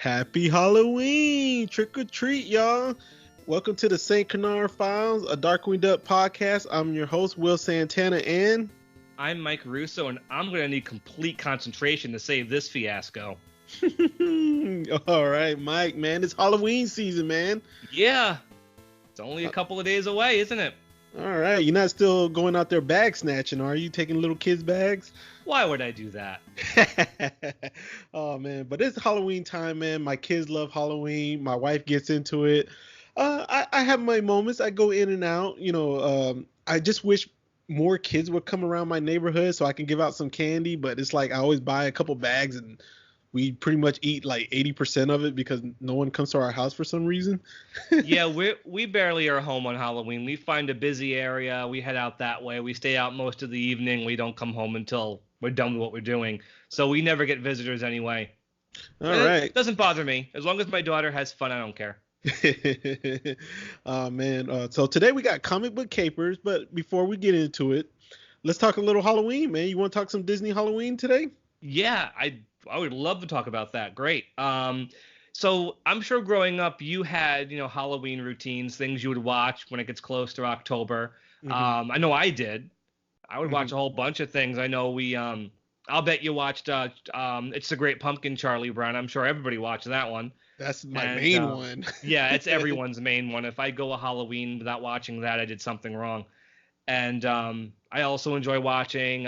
Happy Halloween! Trick or treat, y'all! Welcome to the St. Canard Files, a Darkwing podcast. I'm your host, Will Santana, and I'm Mike Russo, and I'm going to need complete concentration to save this fiasco. All right, Mike, man, it's Halloween season, man. Yeah, it's only a couple of days away, isn't it? All right, you're not still going out there bag snatching, are you? Taking little kids' bags? Why would I do that? Oh, man, but it's Halloween time, man. My kids love Halloween. My wife gets into it. I have my moments. I go in and out. I just wish more kids would come around my neighborhood so I can give out some candy, but it's like I always buy a couple bags and we pretty much eat like 80% of it because no one comes to our house for some reason. Yeah, we barely are home on Halloween. We find a busy area. We head out that way. We stay out most of the evening. We don't come home until we're done with what we're doing. So we never get visitors anyway. All right. It doesn't bother me. As long as my daughter has fun, I don't care. Oh, man. So today we got comic book capers, but before we get into it, let's talk a little Halloween, man. You want to talk some Disney Halloween today? Yeah, I would love to talk about that. Great. So I'm sure growing up you had, Halloween routines, things you would watch when it gets close to October. Mm-hmm. I know I did. I would watch a whole bunch of things. I know I'll bet you watched It's the Great Pumpkin, Charlie Brown. I'm sure everybody watched that one. That's my main one. Yeah, it's everyone's main one. If I go a Halloween without watching that, I did something wrong. And I also enjoy watching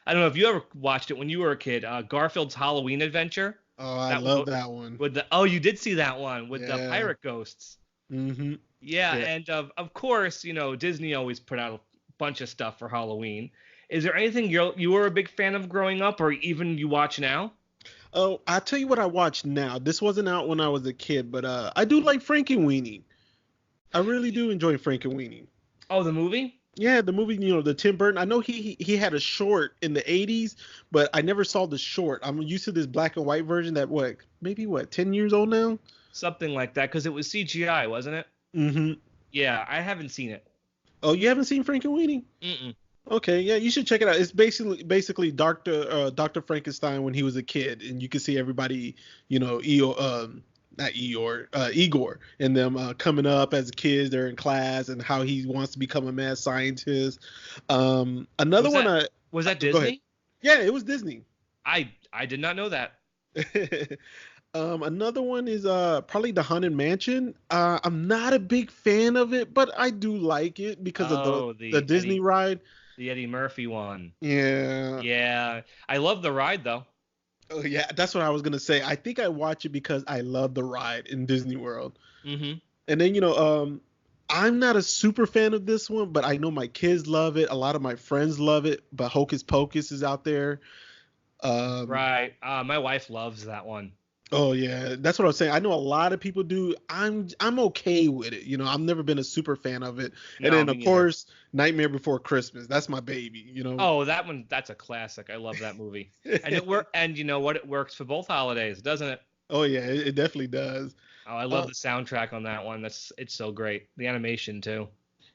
I don't know if you ever watched it when you were a kid, Garfield's Halloween Adventure. Oh, I love that one. You did see that one with the pirate ghosts. Mm-hmm. Yeah, and of course, Disney always put out a bunch of stuff for Halloween. Is there anything you were a big fan of growing up, or even you watch now? Oh, I'll tell you what I watch now. This wasn't out when I was a kid, but I do like Frankenweenie. I really do enjoy Frankenweenie. Oh, the movie? Yeah, the movie, the Tim Burton. I know he had a short in the 80s, but I never saw the short. I'm used to this black and white version that, 10 years old now? Something like that, because it was CGI, wasn't it? Mm-hmm. Yeah, I haven't seen it. Oh, you haven't seen Frankenweenie? Mm-mm. Okay, yeah, you should check it out. It's basically Dr. Frankenstein when he was a kid, and you can see everybody, Igor and them coming up as kids. They're in class and how he wants to become a mad scientist. Was that Disney? Yeah, it was Disney. I did not know that. Another one is probably the Haunted Mansion. I'm not a big fan of it, but I do like it because of the Disney ride. The Eddie Murphy one. Yeah. Yeah. I love the ride, though. Oh, yeah. That's what I was going to say. I think I watch it because I love the ride in Disney World. Mm-hmm. And then, I'm not a super fan of this one, but I know my kids love it. A lot of my friends love it, but Hocus Pocus is out there. Right. My wife loves that one. Oh, yeah. That's what I was saying. I know a lot of people do. I'm okay with it. I've never been a super fan of it. And then, of course, Nightmare Before Christmas. That's my baby, Oh, that one, that's a classic. I love that movie. And and you know what? It works for both holidays, doesn't it? Oh, yeah. It definitely does. Oh, I love the soundtrack on that one. It's so great. The animation, too.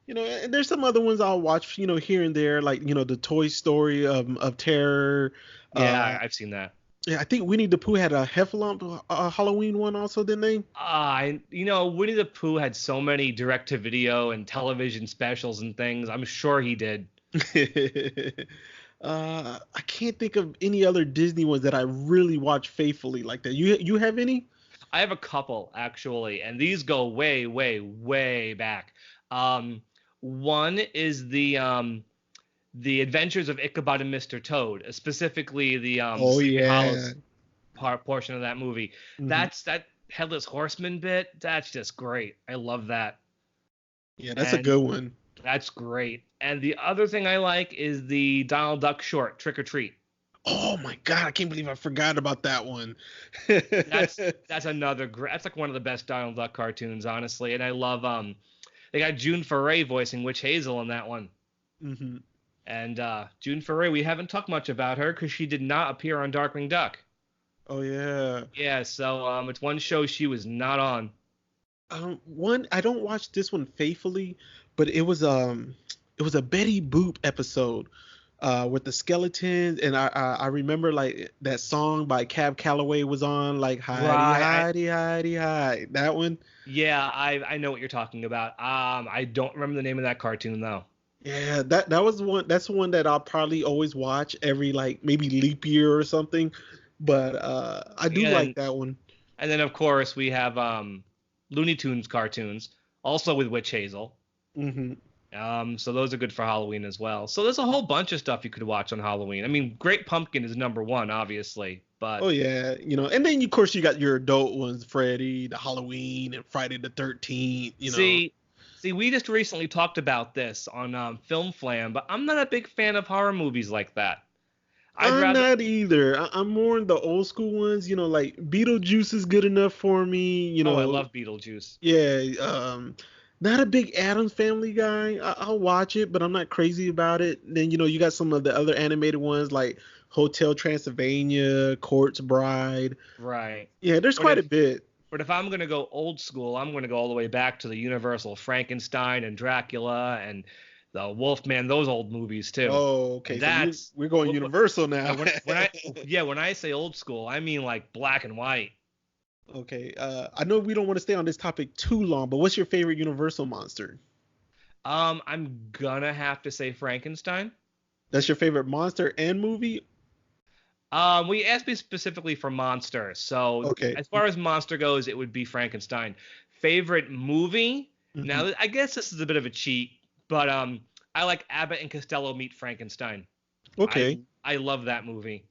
And there's some other ones I'll watch, here and there, like, the Toy Story of Terror. Yeah, I've seen that. Yeah, I think Winnie the Pooh had a Heffalump Halloween one also, didn't they? Winnie the Pooh had so many direct-to-video and television specials and things. I'm sure he did. I can't think of any other Disney ones that I really watch faithfully like that. You have any? I have a couple, actually, and these go way, way, way back. One is the Adventures of Ichabod and Mr. Toad, specifically the Hollows portion of that movie. Mm-hmm. That Headless Horseman bit, that's just great. I love that. Yeah, that's a good one. That's great. And the other thing I like is the Donald Duck short, Trick or Treat. Oh my God, I can't believe I forgot about that one. That's another great. That's like one of the best Donald Duck cartoons, honestly. And I love they got June Foray voicing Witch Hazel in that one. Mm-hmm. And June Foray, we haven't talked much about her because she did not appear on Darkwing Duck. Oh, yeah. Yeah, so it's one show she was not on. I don't watch this one faithfully, but it was a Betty Boop episode with the skeletons, and I remember like that song by Cab Calloway was on, like hidey Right. hidey hidey hide. That one. Yeah, I know what you're talking about. I don't remember the name of that cartoon though. Yeah, that was one. That's one that I'll probably always watch every like maybe leap year or something. But I do Yeah, like that one. and then of course we have Looney Tunes cartoons, also with Witch Hazel. Hmm. So those are good for Halloween as well. So there's a whole bunch of stuff you could watch on Halloween. I mean, Great Pumpkin is number one, obviously, Oh but yeah, and then of course you got your adult ones, Freddy, the Halloween, and Friday the 13th. see, we just recently talked about this on Film Flam, but I'm not a big fan of horror movies like that. I'd I'm rather. not either. I'm more in the old school ones. Like Beetlejuice is good enough for me. Oh, I love Beetlejuice. Yeah. Not a big Addams Family guy. I'll watch it, but I'm not crazy about it. Then you got some of the other animated ones like Hotel Transylvania, Court's Bride. Right. Yeah, there's But quite a if bit. but if I'm gonna go old school, I'm gonna go all the way back to the Universal Frankenstein and Dracula and the Wolfman, those old movies too. Oh, And okay. So that's we're going Universal now. when I say old school, I mean like black and white. Okay. I know we don't want to stay on this topic too long, but what's your favorite Universal monster? I'm gonna have to say Frankenstein. That's your favorite monster and movie? We asked me specifically for monster, so Okay. as far as monster goes, it would be Frankenstein. Favorite movie? Hmm. Now, I guess this is a bit of a cheat, but I like Abbott and Costello Meet Frankenstein. I Okay. I love that movie.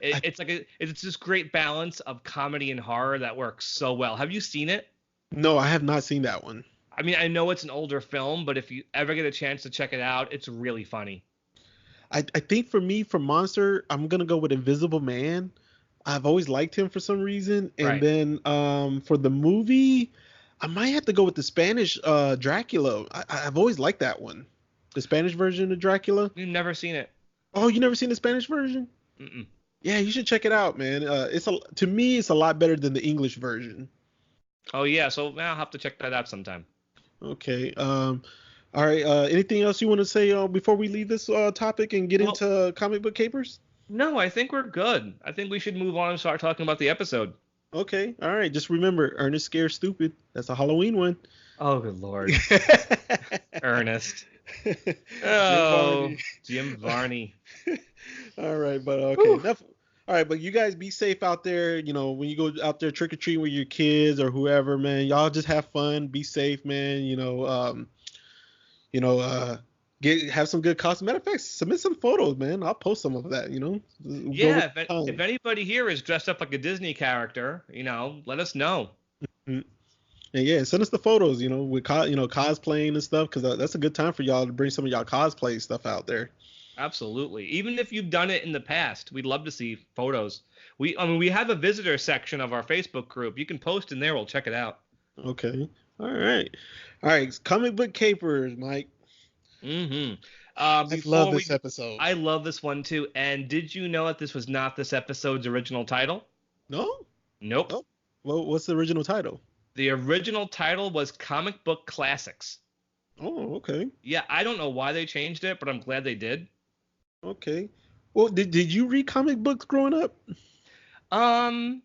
I, It's this great balance of comedy and horror that works so well. Have you seen it? no, I have not seen that one. I mean, I know it's an older film, but if you ever get a chance to check it out, it's really funny. I think for me, for monster, I'm gonna go with Invisible Man. I've always liked him for some reason. And Right. then for the movie, I might have to go with the Spanish Dracula. I've always liked that one. The Spanish version of Dracula. You've never seen it. Oh, you never seen the Spanish version? Mm-mm. Yeah, you should check it out, man. To me, it's a lot better than the English version. Oh yeah, so I'll have to check that out sometime. Okay. All right. Anything else you want to say before we leave this topic and get Well, into comic book capers? no, I think we're good. I think we should move on and start talking about the episode. Okay. All right. Just remember, Ernest Scared Stupid. That's a Halloween one. Oh, good lord. Ernest. Jim Oh, Varney. Jim Varney. All right, but okay. Whew. Enough. All right, but you guys be safe out there. When you go out there trick or treating with your kids or whoever, man. Y'all just have fun. Be safe, man. You know, have some good costumes. Matter of fact, submit some photos, man. I'll post some of that. Go with Yeah, the time. if anybody here is dressed up like a Disney character, let us know. Mm. And yeah, send us the photos. With cosplaying and stuff, because that's a good time for y'all to bring some of y'all cosplay stuff out there. Absolutely. Even if you've done it in the past, we'd love to see photos. We have a visitor section of our Facebook group. You can post in there. We'll check it out. Okay. All right. All right. Comic book capers, Mike. Mm-hmm. I love Before this episode. I love this one too. And did you know that this was not this episode's original title? No? Nope. Oh. Well, what's the original title? The original title was Comic Book Classics. Oh, okay. Yeah, I don't know why they changed it, but I'm glad they did. Okay. Well, did you read comic books growing up? Um,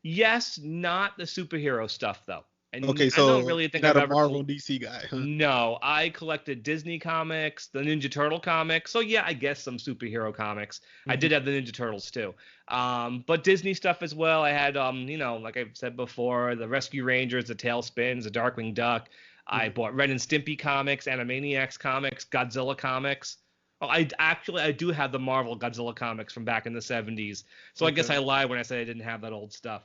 yes, not the superhero stuff though. And Okay, I don't so really you're think not I've a ever. Marvel and DC guy, huh? No, I collected Disney comics, the Ninja Turtle comics. So yeah, I guess some superhero comics. I Mhm. did have the Ninja Turtles too. But Disney stuff as well. I had like I've said before, the Rescue Rangers, the Tailspins, the Darkwing Duck. I Mhm. bought Ren and Stimpy comics, Animaniacs comics, Godzilla comics. Oh, I do have the Marvel Godzilla comics from back in the 70s. So I guess Okay. I lied when I said I didn't have that old stuff.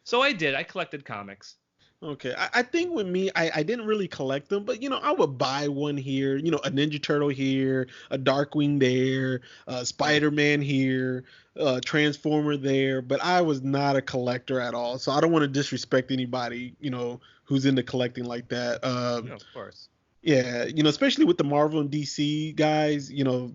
So I did. I collected comics. Okay, I think with me, I didn't really collect them, but I would buy one here, a Ninja Turtle here, a Darkwing there, a Spider-Man here, a Transformer there, but I was not a collector at all, so I don't want to disrespect anybody, who's into collecting like that. No, of course. Yeah, especially with the Marvel and DC guys,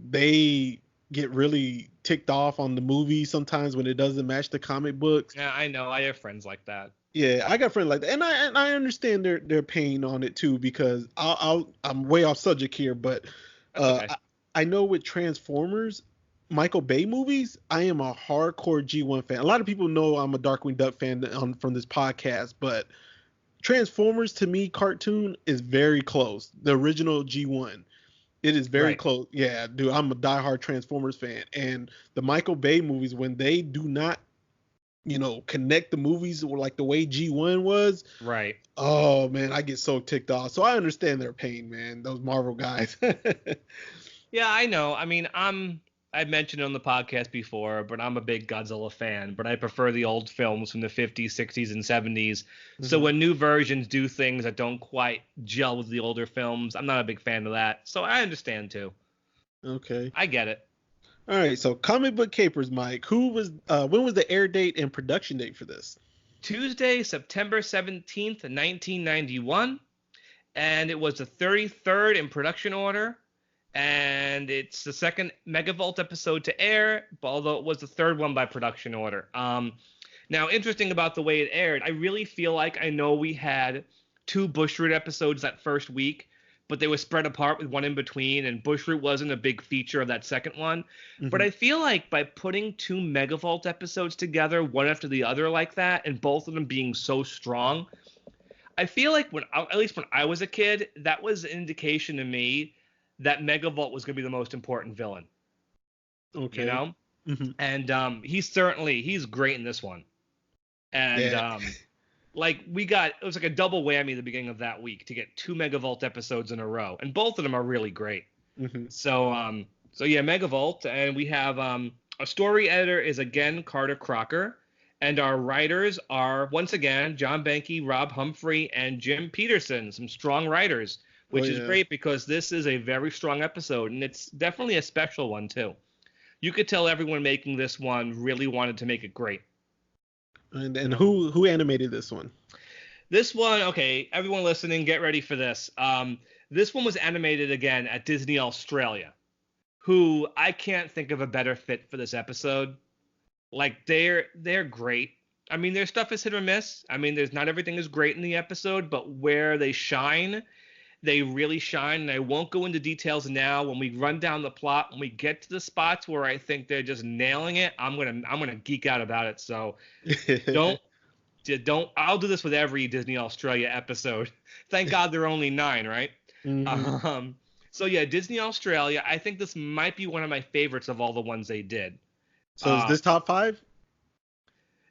they get really ticked off on the movie sometimes when it doesn't match the comic books. Yeah, I know. I have friends like that. Yeah, I got friends like that, and I understand their pain on it too because I'm way off subject here, but That's uh, okay. I know with Transformers, Michael Bay movies, I am a hardcore G1 fan. A lot of people know I'm a Darkwing Duck fan from this podcast, but Transformers to me cartoon is very close. The original G1. It is very Right. close. Yeah, dude, I'm a diehard Transformers fan. And the Michael Bay movies, when they do not, connect the movies like the way G1 was, Right. oh man, I get so ticked off. So I understand their pain, man. Those Marvel guys. Yeah, I know. I mean, I've mentioned it on the podcast before, but I'm a big Godzilla fan, but I prefer the old films from the 50s, 60s, and 70s. So Mhm. when new versions do things that don't quite gel with the older films, I'm not a big fan of that. So I understand too. Okay. I get it. All right. So comic book capers, Mike. When was the air date and production date for this? Tuesday, September 17th, 1991, and it was the 33rd in production order. And it's the second Megavolt episode to air, although it was the third one by production order. Now, interesting about the way it aired, I really feel like I know we had two Bushroot episodes that first week, but they were spread apart with one in between, and Bushroot wasn't a big feature of that second one. But Hmm. I feel like by putting two Megavolt episodes together, one after the other like that, and both of them being so strong, I feel like at least when I was a kid, that was an indication to me that Megavolt was going to be the most important villain, you Okay. know? Hmm. And he's great in this one. And Yeah. it was like a double whammy at the beginning of that week to get two Megavolt episodes in a row, and both of them are really great. Hmm. So yeah, Megavolt, and we have our story editor is again Carter Crocker, and our writers are once again John Benke, Rob Humphrey, and Jim Peterson, some strong writers, Oh which is yeah. great because this is a very strong episode, and it's definitely a special one too. You could tell everyone making this one really wanted to make it great. And who animated this one? This one, okay, everyone listening, get ready for this. This one was animated again at Disney Australia, who I can't think of a better fit for this episode. Like they're great. I mean, their stuff is hit or miss. I mean, there's not everything is great in the episode, but where they really shine. And I won't go into details now. When we run down the plot, when we get to the spots where I think they're just nailing it, I'm gonna geek out about it. So don't don't. I'll do this with every Disney Australia episode. Thank God there are only 9, right? Hmm. Um, so yeah, Disney Australia. I think this might be one of my favorites of all the ones they did. So is Uh, this top five?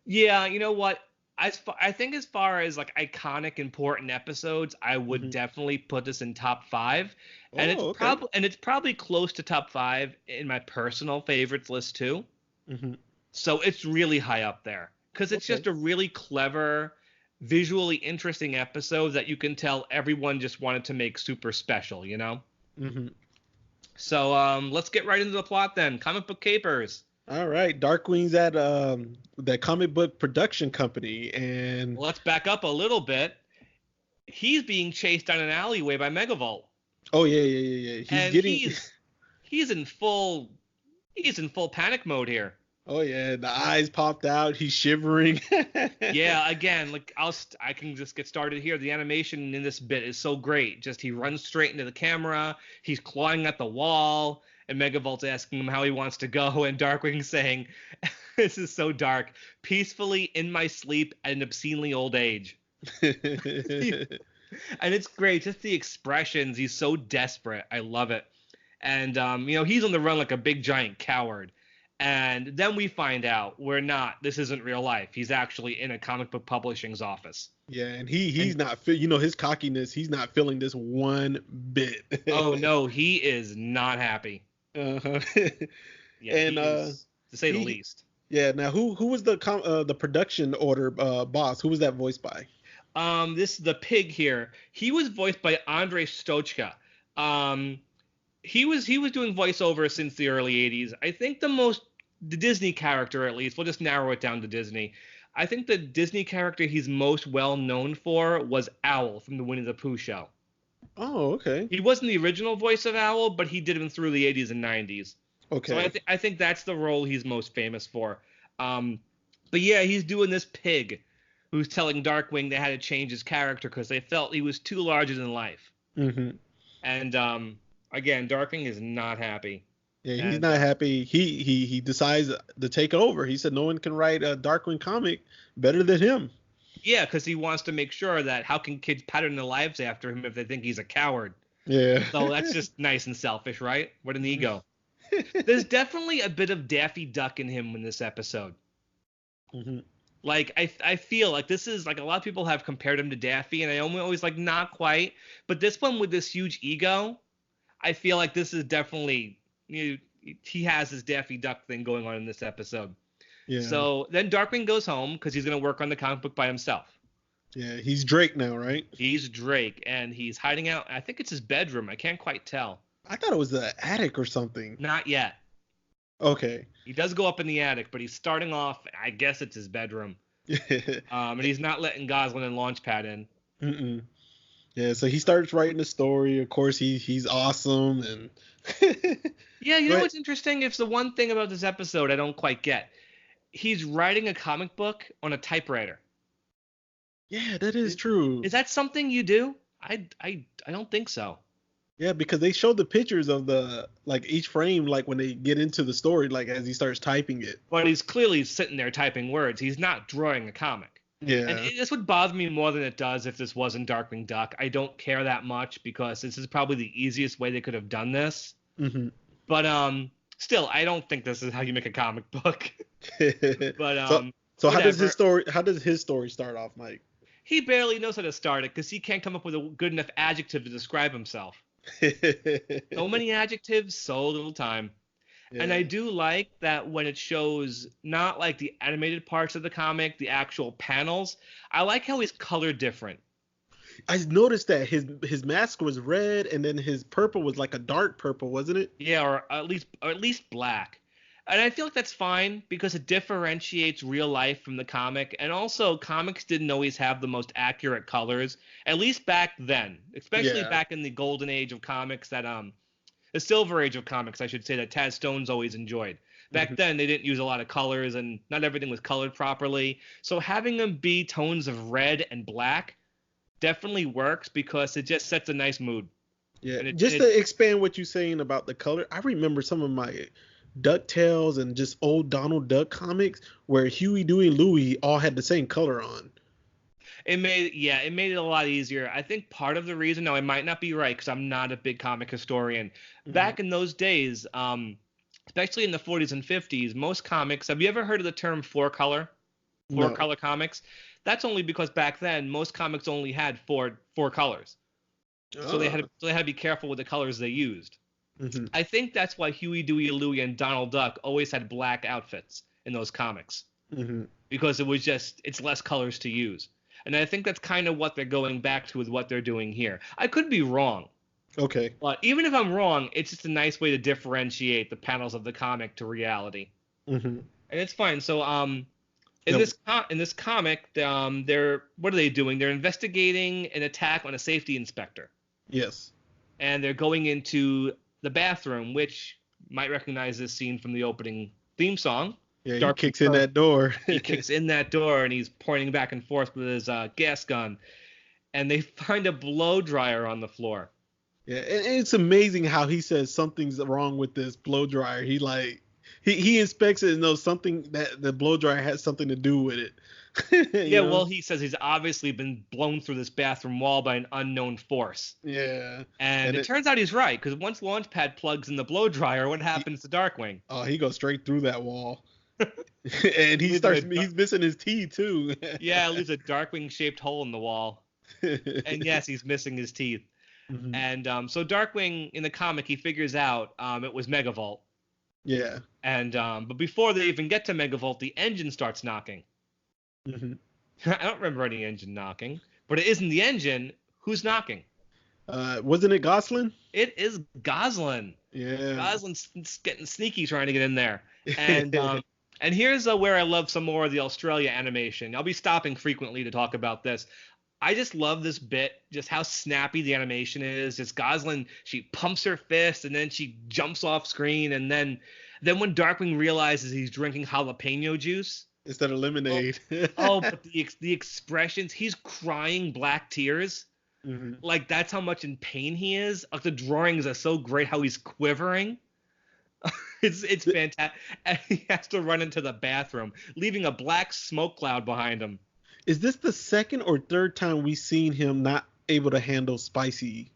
yeah, you know what? I think as far as like iconic important episodes, I would Hmm. definitely put this in top 5, and Oh, okay. it's probably close to top 5 in my personal favorites list too. Hmm. So it's really high up there because it's Okay. just a really clever, visually interesting episode that you can tell everyone just wanted to make super special, you know? Hmm. So let's get right into the plot then. Comic book capers. All right. Darkwing's at that comic book production company, and Let's back up a little bit. He's being chased down an alleyway by Megavolt, oh yeah, yeah, yeah, yeah. He's and getting. he's in full panic mode here. Oh yeah, the eyes popped out. He's shivering. Yeah, again, like I can just get started here. The animation in this bit is so great. Just he runs straight into the camera. He's clawing at the wall, and Megavolt's asking him how he wants to go, and Darkwing's saying, "This is so dark. Peacefully in my sleep at an obscenely old age." And it's great. Just the expressions. He's so desperate. I love it. And he's on the run like a big giant coward. And then we find out this isn't real life. He's actually in a comic book publishing's office. Yeah, and he's And not his cockiness. He's not feeling this one bit. oh no, he is not happy. Uh-huh. Yeah, And he is, to say the he least. yeah. Now who was the production order boss? Who was that voiced by? This the pig here. He was voiced by Andrei Stochka. He was doing voiceover since the early 80s. I think the Disney character, at least, we'll just narrow it down to Disney. I think the Disney character he's most well known for was Owl from the Winnie the Pooh show. Oh, okay. He wasn't the original voice of Owl, but he did him through the 80s and 90s. So Okay. I think that's the role he's most famous for. But yeah, he's doing this pig who's telling Darkwing they had to change his character because they felt he was too larger than life. Hmm. And Again, Darkwing is not happy. Yeah, he's not happy. He decides to take over. He said no one can write a Darkwing comic better than him. Yeah, because he wants to make sure that how can kids pattern their lives after him if they think he's a coward? Yeah. So that's just nice and selfish, right? What an ego. There's definitely a bit of Daffy Duck in him in this episode. Mm-hmm. Like, I feel like this is, like, a lot of people have compared him to Daffy, and I always like, not quite. But this one with this huge ego, I feel like this is definitely, he has this Daffy Duck thing going on in this episode. Yeah. So then Darkwing goes home because he's going to work on the comic book by himself. Yeah, he's Drake now, right? He's Drake, and he's hiding out. I think it's his bedroom. I can't quite tell. I thought it was the attic or something. Not yet. Okay. He does go up in the attic, but he's starting off, I guess it's his bedroom. And he's not letting Goslin and Launchpad in. Mm-mm. Yeah, so he starts writing the story. Of course, he's awesome. And yeah, you know what's interesting? It's the one thing about this episode I don't quite get. He's writing a comic book on a typewriter. Yeah, that is true. Is that something you do? I don't think so. Yeah, because they showed the pictures of the, like, each frame, like, when they get into the story, like, as he starts typing it. But he's clearly sitting there typing words. He's not drawing a comic. Yeah. And this would bother me more than it does if this wasn't Darkwing Duck. I don't care that much because this is probably the easiest way they could have done this. Mm-hmm. But still, I don't think this is how you make a comic book. But so how does his story start off, Mike? He barely knows how to start it because he can't come up with a good enough adjective to describe himself. So many adjectives, so little time. Yeah. And I do like that when it shows not like the animated parts of the comic, the actual panels, I like how he's colored different. I noticed that his mask was red and then his purple was like a dark purple, wasn't it? Yeah, or at least black. And I feel like that's fine because it differentiates real life from the comic. And also, comics didn't always have the most accurate colors, at least back then, especially back in the golden age of comics the silver age of comics, I should say, that Taz Stone's always enjoyed. Back then, they didn't use a lot of colors and not everything was colored properly. So having them be tones of red and black definitely works because it just sets a nice mood. Yeah, to expand what you're saying about the color, I remember some of my DuckTales and just old Donald Duck comics where Huey, Dewey, and Louie all had the same color on. It made it a lot easier. I think part of the reason, now I might not be right because I'm not a big comic historian. Back in those days, especially in the 40s and 50s, most comics, have you ever heard of the term four-color? Four-color comics? That's only because back then, most comics only had four colors. So they had to be careful with the colors they used. Mm-hmm. I think that's why Huey, Dewey, Louie, and Donald Duck always had black outfits in those comics. Mm-hmm. Because it's less colors to use. And I think that's kind of what they're going back to with what they're doing here. I could be wrong. Okay. But even if I'm wrong, it's just a nice way to differentiate the panels of the comic to reality. Mm-hmm. And it's fine. So in this comic, they're what are they doing? They're investigating an attack on a safety inspector. Yes. And they're going into the bathroom, which might recognize this scene from the opening theme song. Yeah, he kicks in that door. He kicks in that door, and he's pointing back and forth with his gas gun. And they find a blow dryer on the floor. Yeah, and it's amazing how he says something's wrong with this blow dryer. He inspects it and knows something that the blow dryer has something to do with it. Yeah, well, he says he's obviously been blown through this bathroom wall by an unknown force. Yeah. And it turns out he's right, because once Launchpad plugs in the blow dryer, what happens to Darkwing? Oh, he goes straight through that wall. And he's missing his teeth, too. Yeah, it leaves a Darkwing-shaped hole in the wall. And yes, he's missing his teeth. Mm-hmm. And so Darkwing, in the comic, he figures out it was Megavolt. Yeah. And but before they even get to Megavolt, the engine starts knocking. Mm-hmm. I don't remember any engine knocking, but it isn't the engine. Who's knocking? Wasn't it Goslin? It is Goslin. Yeah. Goslin's getting sneaky trying to get in there. And and here's where I love some more of the Australia animation. I'll be stopping frequently to talk about this. I just love this bit, just how snappy the animation is. Just Goslin, she pumps her fist and then she jumps off screen. And then when Darkwing realizes he's drinking jalapeno juice. Instead of lemonade. But the expressions, he's crying black tears. Mhm. Like, that's how much in pain he is. Like, the drawings are so great how he's quivering. It's fantastic. And he has to run into the bathroom, leaving a black smoke cloud behind him. Is this the second or third time we've seen him not able to handle spicy?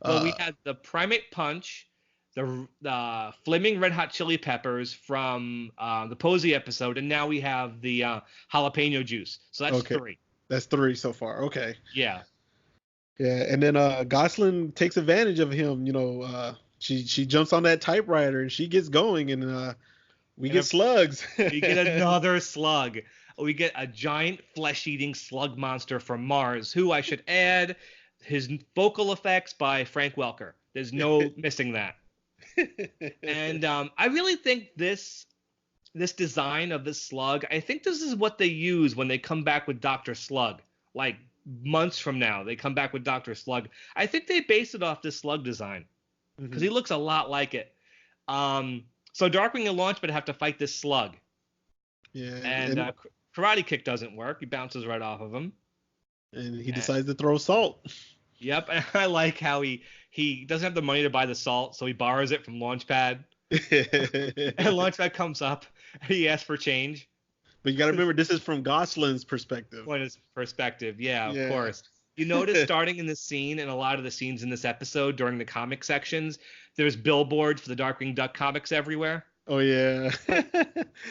Well, we Uh, had the primate punch, the flaming red hot chili peppers from the Posey episode, and now we have the jalapeno juice. So that's okay, three. that's three so far. Okay. Yeah. Yeah, and then Gosling takes advantage of him. She jumps on that typewriter and she gets going, and we And get slugs. we get another slug. We get a giant flesh-eating slug monster from Mars, who I should add, his vocal effects by Frank Welker. There's no missing that. And I really think this design of this slug, I think this is what they use when they come back with Dr. Slug. Like months from now, they come back with Dr. Slug. I think they based it off this slug design because he looks a lot like it. So Darkwing and Launchpad have to fight this slug. Yeah, And karate kick doesn't work. He bounces right off of him. and he decides to throw salt. Yep, and I like how he doesn't have the money to buy the salt, so he borrows it from Launchpad. And Launchpad comes up, and he asks for change. But you got to remember, this is from Gosling's perspective. What is perspective? Yeah, Yeah. of course. You notice starting in this scene and a lot of the scenes in this episode during the comic sections, there's billboards for the Darkwing Duck comics everywhere. Oh yeah,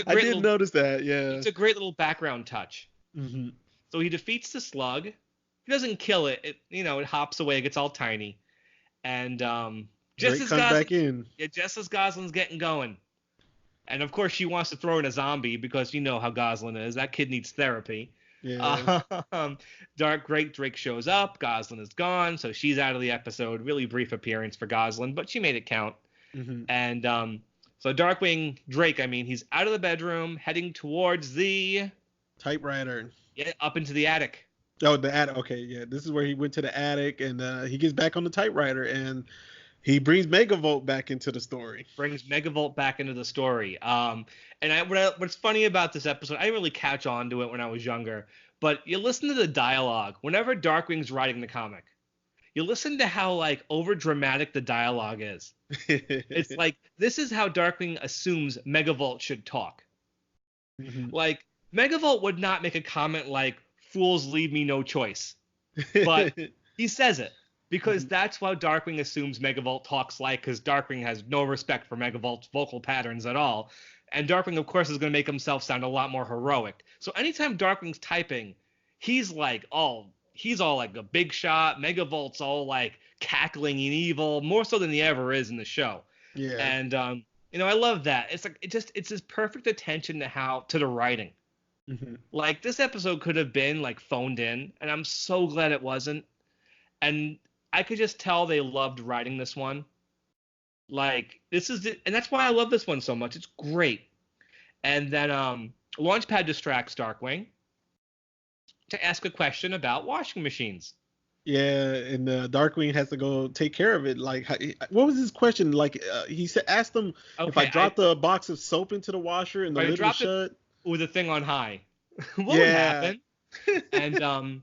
I did notice that. Yeah, It's a great little background touch. hmm So he defeats the slug. He doesn't kill it. It hops away, gets all tiny, and Drake comes back in. Yeah, just as Gosling's getting going. And of course, she wants to throw in a zombie because you know how Goslin is. That kid needs therapy. Yeah. Drake shows up. Goslin is gone, so she's out of the episode. Really brief appearance for Goslin, but she made it count. hmm And so Drake, he's out of the bedroom, heading towards the Typewriter. up into the attic. Oh, the attic. Okay, yeah. This is where he went to the attic, and he gets back on the typewriter, and he brings Megavolt back into the story. Brings Megavolt back into the story. What's funny about this episode, I didn't really catch on to it when I was younger, but you listen to the dialogue whenever Darkwing's writing the comic. You listen to how like over dramatic the dialogue is. It's like this is how Darkwing assumes Megavolt should talk. Mhm. Like Megavolt would not make a comment like "fools leave me no choice," but he says it. Because that's what Darkwing assumes Megavolt talks like, because Darkwing has no respect for Megavolt's vocal patterns at all. And Darkwing, of course, is going to make himself sound a lot more heroic. So anytime Darkwing's typing, he's all like a big shot. Megavolt's all like cackling and evil, more so than he ever is in the show. Yeah. And I love that. It's like it's this perfect attention to the writing. hmm Like this episode could have been like phoned in, and I'm so glad it wasn't. And I could just tell they loved writing this one. Like and that's why I love this one so much. It's great. And then Launchpad distracts Darkwing to ask a question about washing machines. Yeah, and Darkwing has to go take care of it. Like, what was his question? Like, asked him if I dropped a box of soap into the washer and the lid was shut. With the thing on high. What would happen? And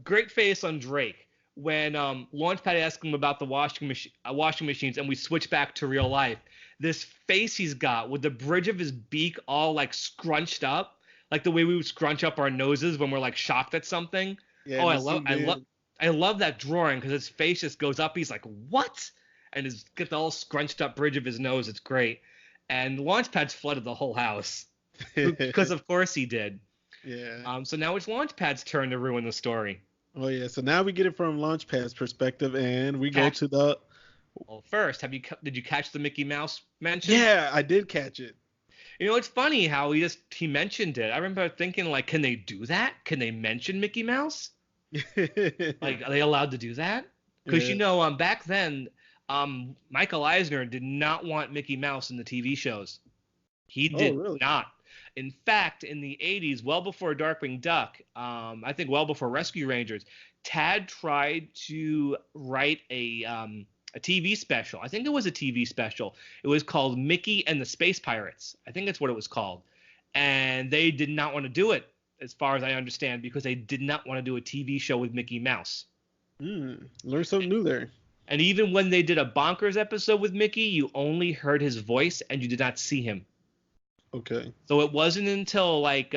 great face on Drake. When Launchpad asked him about the washing machines, and we switch back to real life, this face he's got with the bridge of his beak all like scrunched up, like the way we would scrunch up our noses when we're like shocked at something. Yeah, I love that drawing because his face just goes up. He's like, what? And get the whole scrunched up bridge of his nose. It's great. And Launchpad's flooded the whole house because of course he did. Yeah. So now it's Launchpad's turn to ruin the story. Oh yeah, so now we get it from Launchpad's perspective, and we go to the. Well, first, did you catch the Mickey Mouse mention? Yeah, I did catch it. It's funny how he mentioned it. I remember thinking like, can they do that? Can they mention Mickey Mouse? Like, are they allowed to do that? Because back then, Michael Eisner did not want Mickey Mouse in the TV shows. He did not. In fact, in the 80s, well before Darkwing Duck, I think well before Rescue Rangers, Tad tried to write a TV special. I think it was a TV special. It was called Mickey and the Space Pirates. I think that's what it was called. And they did not want to do it, as far as I understand, because they did not want to do a TV show with Mickey Mouse. Learn something new there. And even when they did a Bonkers episode with Mickey, you only heard his voice and you did not see him. Okay. So it wasn't until like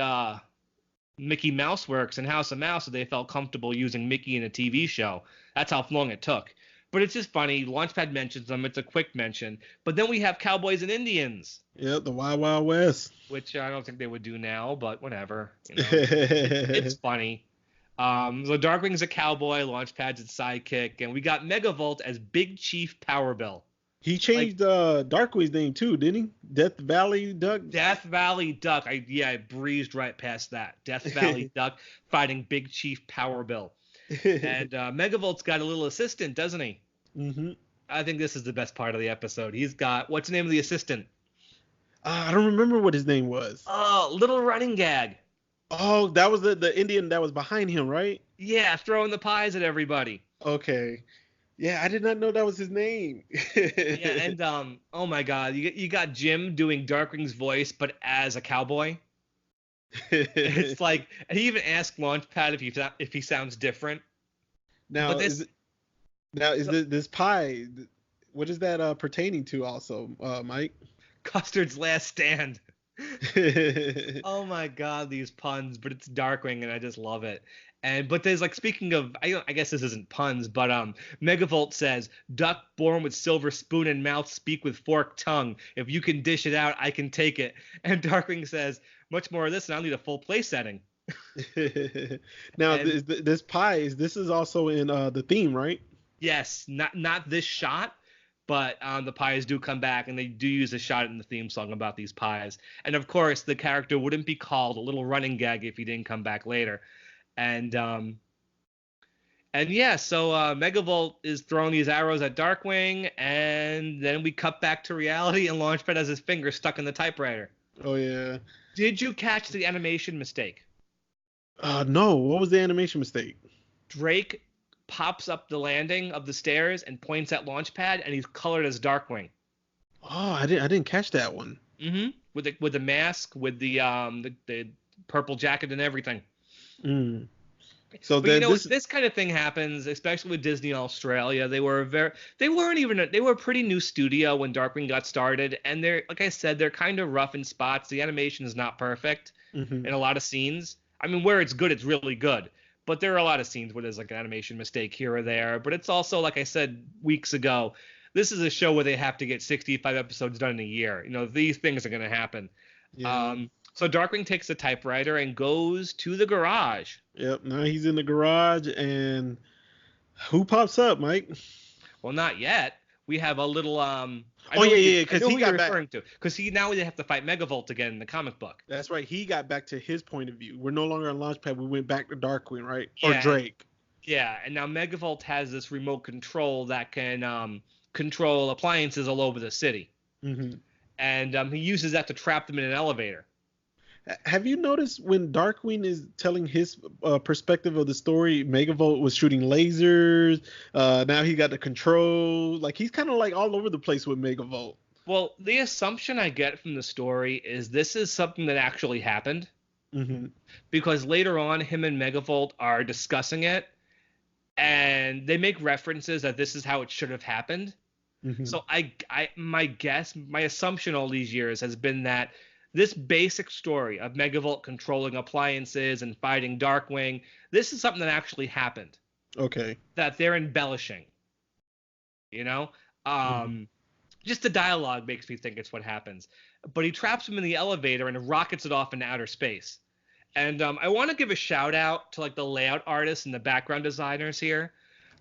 Mickey Mouse Works and House of Mouse that they felt comfortable using Mickey in a TV show. That's how long it took. But it's just funny. Launchpad mentions them. It's a quick mention. But then we have Cowboys and Indians. Yep, the Wild Wild West. Which I don't think they would do now, but whatever. You know, it's funny. So Darkwing's a cowboy, Launchpad's its sidekick, and we got Megavolt as Big Chief Power Bill. He changed Darkwing's name too, didn't he? Death Valley Duck? Death Valley Duck. I breezed right past that. Death Valley Duck fighting Big Chief Power Bill. And Megavolt's got a little assistant, doesn't he? Mm-hmm. I think this is the best part of the episode. He's got, what's the name of the assistant? I don't remember what his name was. Oh, Little Running Gag. Oh, that was the Indian that was behind him, right? Yeah, throwing the pies at everybody. Okay. Yeah, I did not know that was his name. Yeah, and oh my God, you got Jim doing Darkwing's voice, but as a cowboy. It's like, and he even asked Launchpad if he sounds different. Now, this pie? What is that pertaining to? Also, Mike? Custard's Last Stand. Oh my God, these puns! But it's Darkwing, and I just love it. But there's like, speaking of, I guess this isn't puns, but Megavolt says, "Duck born with silver spoon and mouth, speak with forked tongue. If you can dish it out, I can take it." And Darkwing says, "Much more of this, and I'll need a full play setting." Now, this pie this is also in the theme, right? Yes, not this shot, but the pies do come back, and they do use a shot in the theme song about these pies. And of course, the character wouldn't be called a Little Running Gag if he didn't come back later. And yeah, so Megavolt is throwing these arrows at Darkwing, and then we cut back to reality, and Launchpad has his finger stuck in the typewriter. Oh yeah. Did you catch the animation mistake? No. What was the animation mistake? Drake pops up the landing of the stairs and points at Launchpad, and he's colored as Darkwing. Oh, I didn't catch that one. Mm-hmm. With the mask, with the purple jacket and everything. Mm. So but this kind of thing happens, especially with Disney Australia. They were a pretty new studio when Darkwing got started, and they're, like I said, they're kind of rough in spots. The animation is not perfect in a lot of scenes. I mean, where it's good, it's really good. But there are a lot of scenes where there's like an animation mistake here or there. But it's also, like I said weeks ago, this is a show where they have to get 65 episodes done in a year. You know, these things are going to happen. Yeah. So Darkwing takes the typewriter and goes to the garage. Yep. Now he's in the garage, and who pops up, Mike? Well, not yet. We have a little because he got back. Because now they have to fight Megavolt again in the comic book. That's right. He got back to his point of view. We're no longer on Launchpad. We went back to Darkwing, right? Yeah, or Drake. Yeah, and now Megavolt has this remote control that can control appliances all over the city. Mm-hmm. And he uses that to trap them in an elevator. Have you noticed when Darkwing is telling his perspective of the story, Megavolt was shooting lasers. Now he got the control. Like, he's kind of like all over the place with Megavolt. Well, the assumption I get from the story is this is something that actually happened. Mm-hmm. Because later on, him and Megavolt are discussing it, and they make references that this is how it should have happened. Mm-hmm. So my assumption all these years has been that this basic story of Megavolt controlling appliances and fighting Darkwing, this is something that actually happened. Okay. That they're embellishing. You know? Just the dialogue makes me think it's what happens. But he traps him in the elevator and rockets it off into outer space. And I want to give a shout out to like the layout artists and the background designers here.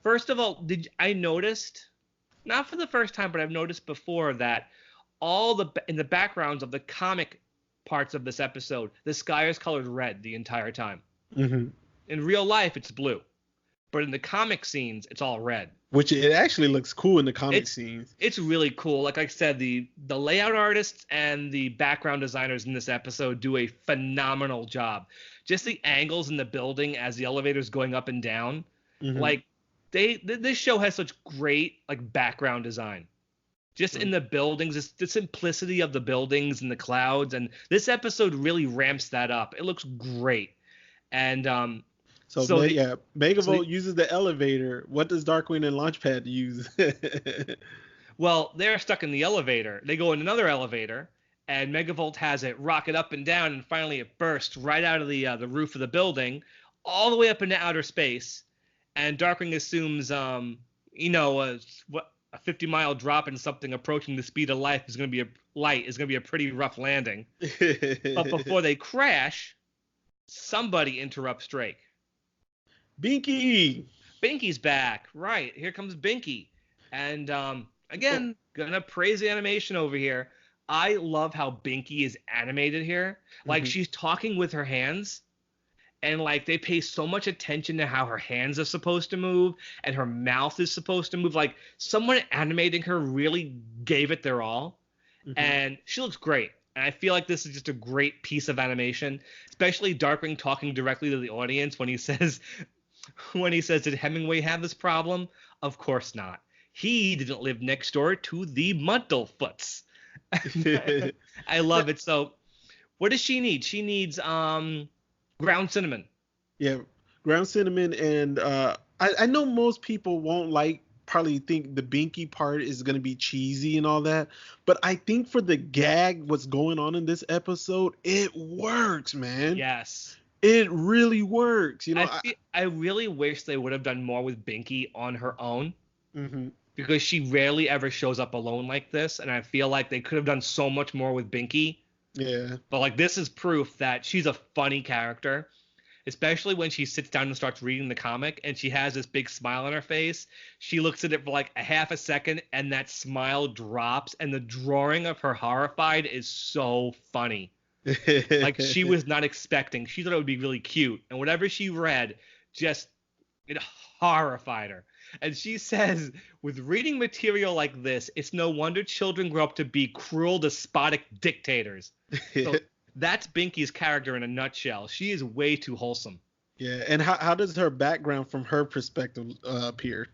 First of all, I noticed, not for the first time, but I've noticed before that in the backgrounds of the comic parts of this episode, the sky is colored red the entire time. Mm-hmm. In real life, it's blue. But in the comic scenes, it's all red. Which it actually looks cool in the comic scenes. It's really cool. Like I said, the layout artists and the background designers in this episode do a phenomenal job. Just the angles in the building as the elevator's going up and down. Mm-hmm. Like, this show has such great like background design. Just in the buildings, the simplicity of the buildings and the clouds. And this episode really ramps that up. It looks great. And So So the yeah, so Megavolt uses the elevator. What does Darkwing and Launchpad use? well, they're stuck in the elevator. They go in another elevator, and Megavolt has it rocket up and down, and finally it bursts right out of the roof of the building, all the way up into outer space. And Darkwing assumes, what a 50-mile drop in something approaching the speed of light is going to be a pretty rough landing. But before they crash, somebody interrupts Drake. Binky. Binky's back. Right. Here comes Binky. And again, gonna praise the animation over here. I love how Binky is animated here. Like she's talking with her hands, and like they pay so much attention to how her hands are supposed to move and her mouth is supposed to move. Like someone animating her really gave it their all. And she looks great. And I feel like this is just a great piece of animation, especially Darkwing talking directly to the audience when he says, did Hemingway have this problem? Of course not. He didn't live next door to the Muddlefoots. I love it. So what does she need? She needs ground cinnamon. Yeah, ground cinnamon. And I know most people won't probably think the Binky part is going to be cheesy and all that. But I think for the gag, what's going on in this episode, it works, man. Yes. It really works. I really wish they would have done more with Binky on her own. Because she rarely ever shows up alone like this. And I feel like they could have done so much more with Binky. Yeah. But like this is proof that she's a funny character. Especially when she sits down and starts reading the comic and she has this big smile on her face. She looks at it for like a half a second and that smile drops. And the drawing of her horrified is so funny. Like she was not expecting. She thought it would be really cute. And whatever she read, it horrified her. And she says, with reading material like this, it's no wonder children grow up to be cruel, despotic dictators. So that's Binky's character in a nutshell. She is way too wholesome. Yeah, and how does her background from her perspective appear?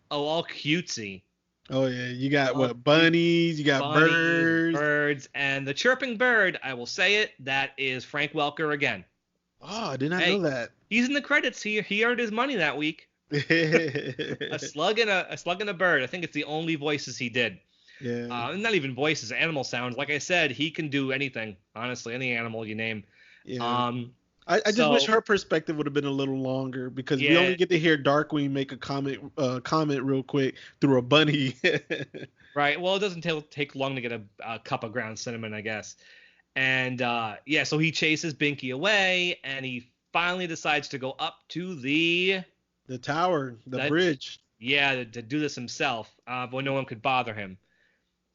Oh, all cutesy. Oh, yeah. You got bunnies, you got birds. And the chirping bird, I will say it, that is Frank Welker again. Oh, I did not know that. He's in the credits. He earned his money that week. A slug and a bird. I think it's the only voices he did. Yeah. Not even voices, animal sounds. Like I said, he can do anything. Honestly, any animal you name. Yeah. I just wish her perspective would have been a little longer because we only get to hear Darkwing make a comment real quick through a bunny. Right. Well, it doesn't take long to get a cup of ground cinnamon, I guess. And so he chases Binky away, and he finally decides to go up to the tower, the bridge. Yeah, to do this himself, but no one could bother him.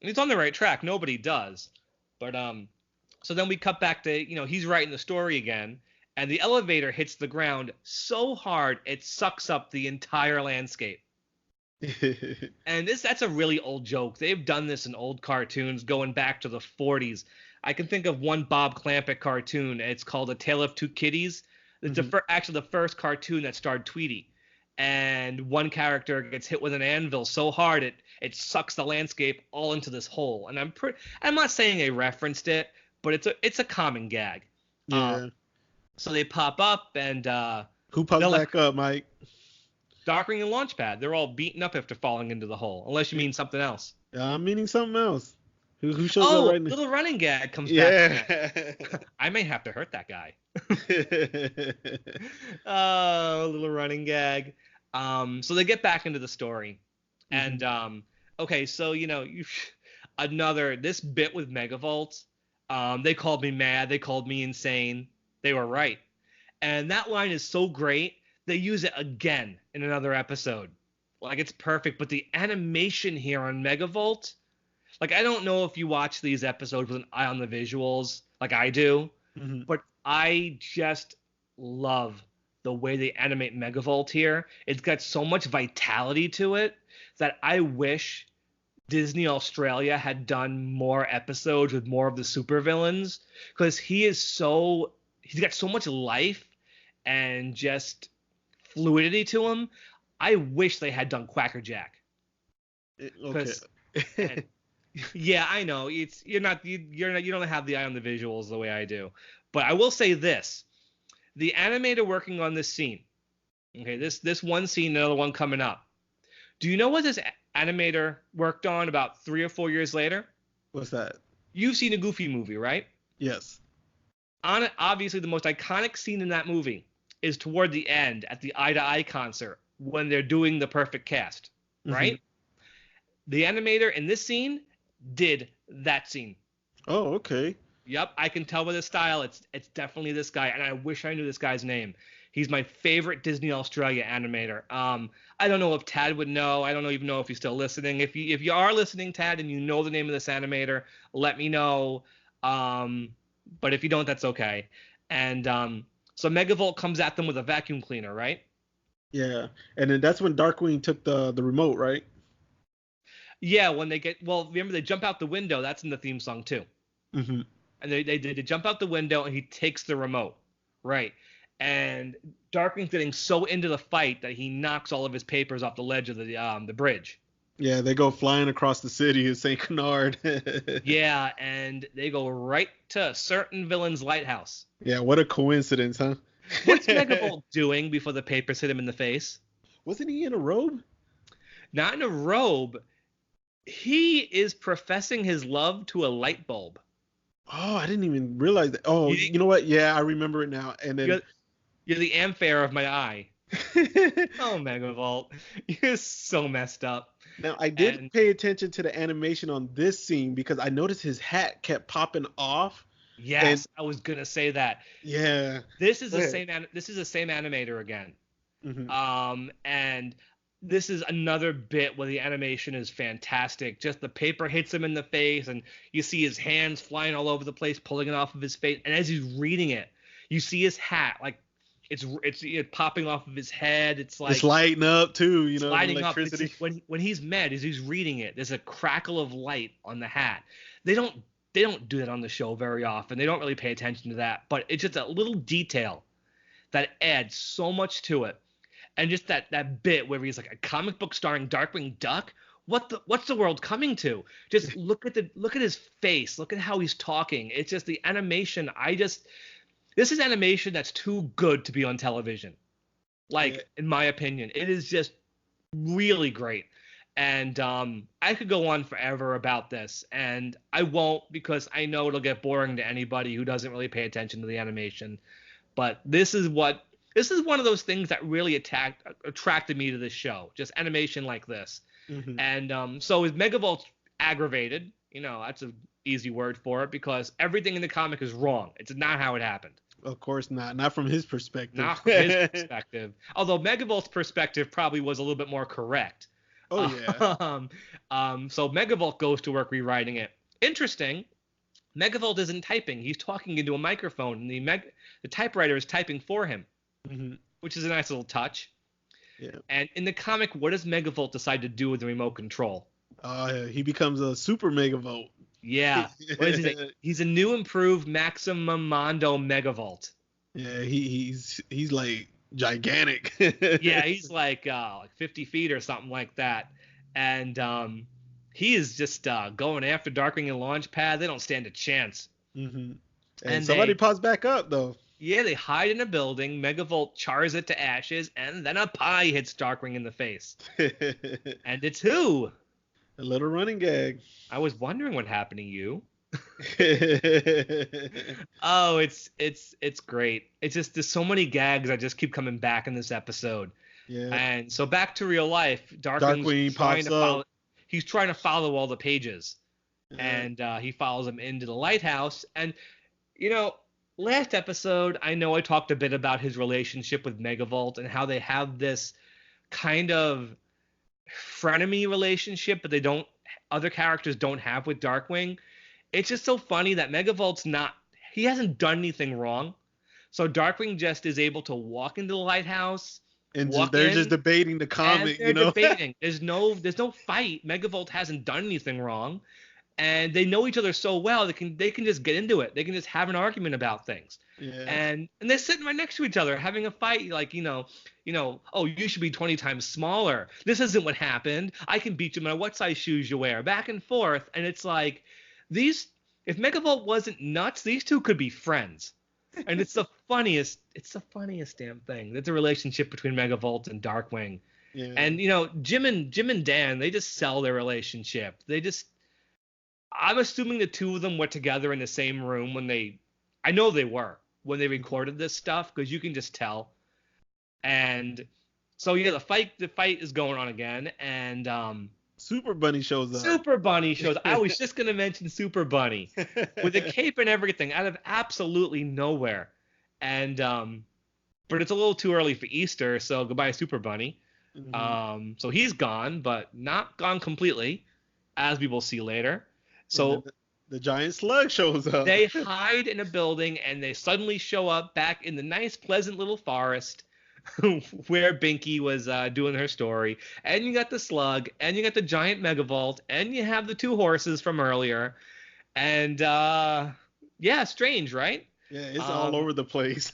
And he's on the right track. Nobody does. But so then we cut back to, he's writing the story again, and the elevator hits the ground so hard it sucks up the entire landscape. And that's a really old joke. They've done this in old cartoons going back to the 40s. I can think of one Bob Clampett cartoon. It's called A Tale of Two Kitties. It's actually the first cartoon that starred Tweety. And one character gets hit with an anvil so hard it sucks the landscape all into this hole. And I'm not saying they referenced it, but it's a common gag. Yeah. So they pop up and who pops back up, Mike? Darkwing and Launchpad. They're all beaten up after falling into the hole, unless you mean something else. I'm meaning something else. Who shows up right now? Little running gag comes back. I may have to hurt that guy. Oh, little running gag. So they get back into the story. And okay, so this bit with Megavolt, they called me mad, they called me insane. They were right. And that line is so great, they use it again in another episode. Like it's perfect, but the animation here on Megavolt, like I don't know if you watch these episodes with an eye on the visuals like I do, but I just love the way they animate Megavolt here. It's got so much vitality to it that I wish Disney Australia had done more episodes with more of the supervillains, because he's got so much life and just fluidity to him. I wish they had done Quackerjack. Okay. Yeah, I know. You don't have the eye on the visuals the way I do. But I will say this. The animator working on this scene, Okay, this one scene, another one coming up. Do you know what this animator worked on about 3 or 4 years later? What's that? You've seen a Goofy movie, right? Yes. On it, obviously, the most iconic scene in that movie is toward the end at the Eye to Eye concert when they're doing the perfect cast, right? Mm-hmm. The animator in this scene did that scene. Oh, okay. Yep, I can tell by the style. It's definitely this guy, and I wish I knew this guy's name. He's my favorite Disney Australia animator. I don't know if Tad would know. I don't even know if he's still listening. If you are listening, Tad, and you know the name of this animator, let me know. But if you don't, that's okay. And so Megavolt comes at them with a vacuum cleaner, right? Yeah, and then that's when Darkwing took the remote, right? Yeah, when they remember they jump out the window. That's in the theme song too. Mm-hmm. And they jump out the window, and he takes the remote, right? And Darkwing's getting so into the fight that he knocks all of his papers off the ledge of the bridge. Yeah, they go flying across the city of St. Canard. Yeah, and they go right to a certain villain's lighthouse. Yeah, what a coincidence, huh? What's Megavolt doing before the papers hit him in the face? Wasn't he in a robe? Not in a robe. He is professing his love to a light bulb. Oh, I didn't even realize that. Oh, you know what? Yeah, I remember it now. And then you're the Ampere of my eye. Oh, Megavolt. You're so messed up. Now, I did pay attention to the animation on this scene because I noticed his hat kept popping off. Yes, I was gonna say that. Yeah. This is the same animator again. Mm-hmm. And this is another bit where the animation is fantastic. Just the paper hits him in the face, and you see his hands flying all over the place, pulling it off of his face. And as he's reading it, you see his hat, like it's popping off of his head. It's like it's lighting up too, you know, lighting electricity. Up. When he's mad, as he's reading it, there's a crackle of light on the hat. They don't do that on the show very often. They don't really pay attention to that, but it's just a little detail that adds so much to it. And just that bit where he's like a comic book starring Darkwing Duck. What's the world coming to? Just look at his face. Look at how he's talking. It's just the animation. This is animation that's too good to be on television. Like, in my opinion, it is just really great. And I could go on forever about this, and I won't because I know it'll get boring to anybody who doesn't really pay attention to the animation. But this is one of those things that really attracted me to this show, just animation like this. Mm-hmm. And so is Megavolt aggravated? You know, that's an easy word for it because everything in the comic is wrong. It's not how it happened. Of course not. Not from his perspective. Not from his perspective. Although Megavolt's perspective probably was a little bit more correct. Oh, yeah. So Megavolt goes to work rewriting it. Interesting. Megavolt isn't typing. He's talking into a microphone, and the typewriter is typing for him. Mm-hmm. Which is a nice little touch. Yeah. And in the comic, what does Megavolt decide to do with the remote control? He becomes a super Megavolt. Yeah. What is he? He's a new improved Maximum Mondo Megavolt. Yeah, he's like gigantic. Yeah, he's like 50 feet or something like that. And he is just going after Darkwing and Launchpad. They don't stand a chance. Mm-hmm. And somebody pops back up, though. Yeah, they hide in a building. Megavolt chars it to ashes, and then a pie hits Darkwing in the face. And it's who? A little running gag. I was wondering what happened to you. Oh, it's great. It's just there's so many gags that just keep coming back in this episode. Yeah. And so back to real life, Darkwing pops up. He's trying to follow all the pages, and he follows them into the lighthouse. And you know, last episode, I know I talked a bit about his relationship with Megavolt and how they have this kind of frenemy relationship, but other characters don't have with Darkwing. It's just so funny that Megavolt's he hasn't done anything wrong. So Darkwing just is able to walk into the lighthouse. And they're just debating the comic, you know? Debating. There's no fight. Megavolt hasn't done anything wrong. And they know each other so well, they can just get into it. They can just have an argument about things. Yeah. And they're sitting right next to each other having a fight, like, you know, oh, you should be 20 times smaller. This isn't what happened. I can beat you no matter what size shoes you wear. Back and forth. And it's like if Megavolt wasn't nuts, these two could be friends. And it's the funniest damn thing. That's a relationship between Megavolt and Darkwing. Yeah. And Jim and Dan, they just sell their relationship. I'm assuming the two of them were together in the same room I know they were when they recorded this stuff, because you can just tell. And so the fight is going on again, and Super Bunny shows up. Super Bunny shows. I was just gonna mention Super Bunny with a cape and everything out of absolutely nowhere, and but it's a little too early for Easter, so goodbye Super Bunny. Mm-hmm. So he's gone, but not gone completely, as we will see later. So the giant slug shows up. They hide in a building, and they suddenly show up back in the nice, pleasant little forest where Binky was doing her story. And you got the slug, and you got the giant Megavolt, and you have the two horses from earlier. And strange, right? Yeah, it's all over the place.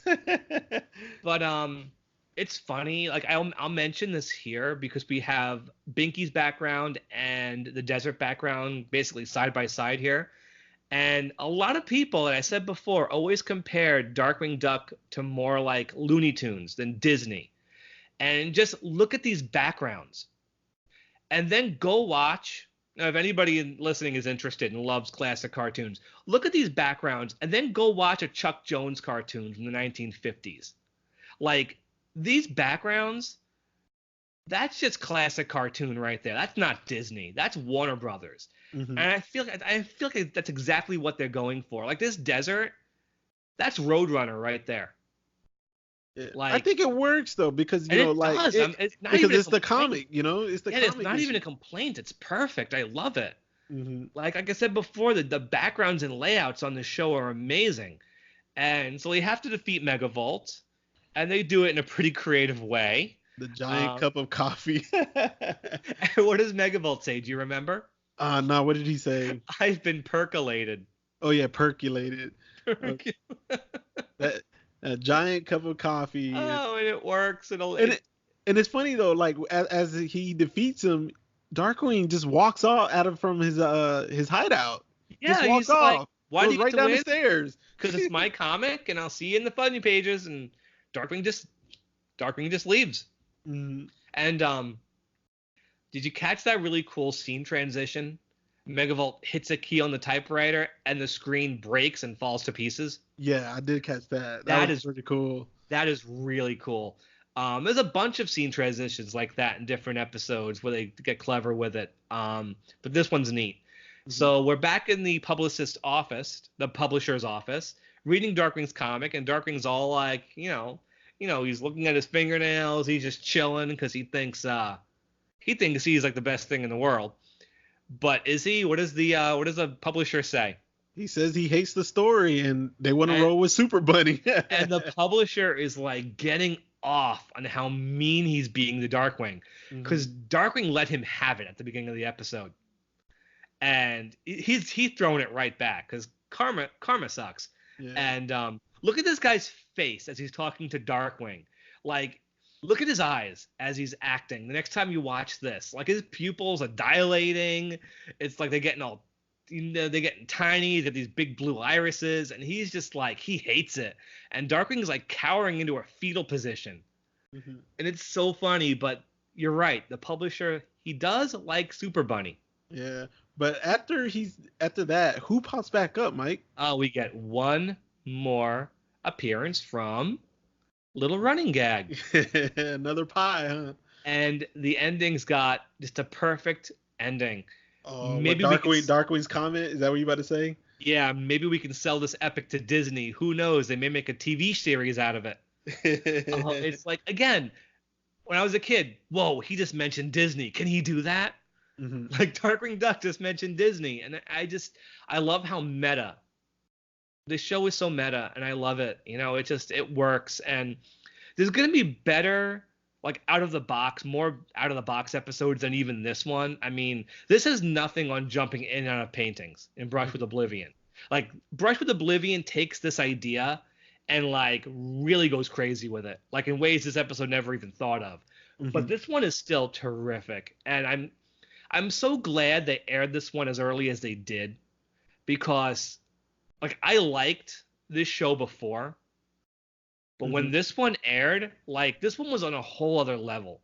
But it's funny. Like I'll mention this here because we have Binky's background and the desert background basically side by side here. And a lot of people, like I said before, always compared Darkwing Duck to more like Looney Tunes than Disney. And just look at these backgrounds. And then go watch. Now, if anybody listening is interested and loves classic cartoons, look at these backgrounds and then go watch a Chuck Jones cartoon from the 1950s. Like, these backgrounds, that's just classic cartoon right there. That's not Disney. That's Warner Brothers. Mm-hmm. And I feel like that's exactly what they're going for. Like this desert, that's Roadrunner right there. Yeah. Like, I think it works though because it's the comic. It's the comic. It's not even a complaint. It's perfect. I love it. Mm-hmm. Like I said before, the backgrounds and layouts on the show are amazing. And so they have to defeat Megavolt. And they do it in a pretty creative way. The giant cup of coffee. What does Megavolt say? Do you remember? No, what did he say? I've been percolated. Oh, yeah, percolated. That giant cup of coffee. Oh, and it works. And it's funny, though, like, as he defeats him, Darkwing just walks off from his hideout. Yeah, just walks off. Like, why do you right down the stairs? Because it's my comic, and I'll see you in the funny pages, and Darkwing just leaves. Mm-hmm. And did you catch that really cool scene transition? Megavolt hits a key on the typewriter and the screen breaks and falls to pieces. Yeah, I did catch that. That was pretty cool. That is really cool. There's a bunch of scene transitions like that in different episodes where they get clever with it. But this one's neat. Mm-hmm. So we're back in the publisher's office, reading Darkwing's comic, and Darkwing's all like, he's looking at his fingernails, he's just chilling because he thinks he's like the best thing in the world. But is he? What does the publisher say? He says he hates the story and they want to roll with Super Bunny. And the publisher is like getting off on how mean he's being to Darkwing, because Darkwing let him have it at the beginning of the episode. And he's throwing it right back because karma sucks. Yeah. And look at this guy's face as he's talking to Darkwing. Like, look at his eyes as he's acting. The next time you watch this, like his pupils are dilating. It's like they're getting all, they're getting tiny. They have these big blue irises, and he's just like, he hates it. And Darkwing's like cowering into a fetal position. Mm-hmm. And it's so funny, but you're right. The publisher, he does like Super Bunny. Yeah. But after that, who pops back up, Mike? We get one more appearance from Little Running Gag. Another pie, huh? And the ending's got just a perfect ending. Oh, maybe Darkwing's comment? Is that what you're about to say? Yeah, maybe we can sell this epic to Disney. Who knows? They may make a TV series out of it. It's like, again, when I was a kid, whoa, he just mentioned Disney. Can he do that? Mm-hmm. Like Darkwing Duck just mentioned Disney. And I love how meta. This show is so meta, and I love it. It works. And there's going to be better, like more out of the box episodes than even this one. I mean, this has nothing on jumping in and out of paintings in Brush with Oblivion. Like Brush with Oblivion takes this idea and like really goes crazy with it, like in ways this episode never even thought of. Mm-hmm. But this one is still terrific, and I'm so glad they aired this one as early as they did, because like I liked this show before, But when this one aired, like this one was on a whole other level,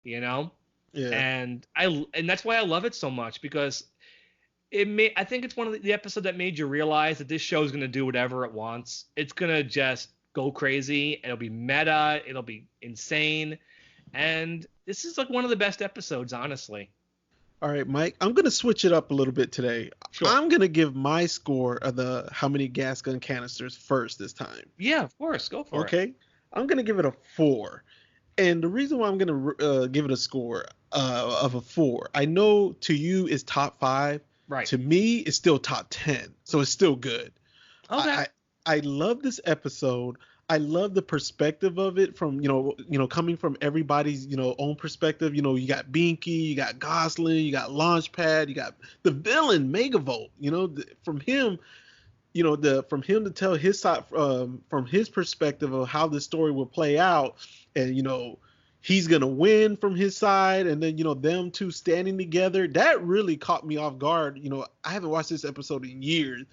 you know? Yeah. And that's why I love it so much, because I think it's one of the episodes that made you realize that this show is going to do whatever it wants. It's going to just go crazy. It'll be meta. It'll be insane. And this is like one of the best episodes, honestly. All right, Mike, I'm going to switch it up a little bit today. Sure. I'm going to give my score of the how many gas gun canisters first this time. Yeah, of course. Go for it. Okay. I'm going to give it a 4. And the reason why I'm going to give it a score of a 4, I know to you is top 5. Right. To me, it's still top 10. So it's still good. Okay. I love this episode. I love the perspective of it from, coming from everybody's, own perspective. You got Binky, you got Gosling, you got Launchpad, you got the villain, Megavolt, from him, from him to tell his side, from his perspective of how the story will play out. And, he's going to win from his side. And then, them two standing together, that really caught me off guard. I haven't watched this episode in years.